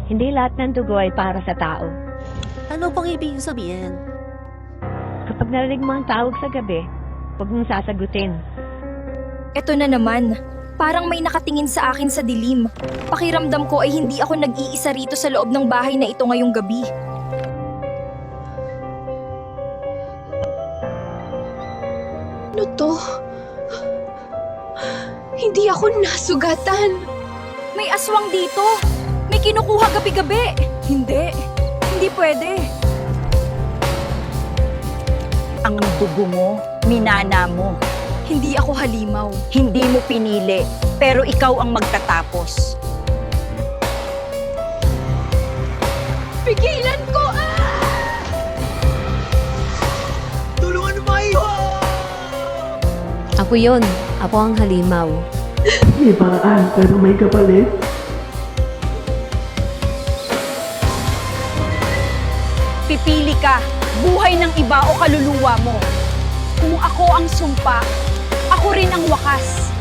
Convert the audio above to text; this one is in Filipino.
Hindi lahat ng dugo ay para sa tao. Ano pang ibig sabihin? Kapag narinig mo ang tawag sa gabi, huwag mong sasagutin. Eto na naman. Parang may nakatingin sa akin sa dilim. Pakiramdam ko ay hindi ako nag-iisa rito sa loob ng bahay na ito ngayong gabi. Ano to? Hindi ako nasugatan. May aswang dito! May kinukuha gabi-gabi! Hindi pwede. Ang dugo mo, minana mo. Hindi ako halimaw. Hindi mo pinili, pero ikaw ang magtatapos. Pigilan ko! Ako yon. Ako ang halimaw. May paraan, pero may kapalit. Pipili ka, buhay ng iba o kaluluwa mo. Kung ako ang sumpa, ako rin ang wakas.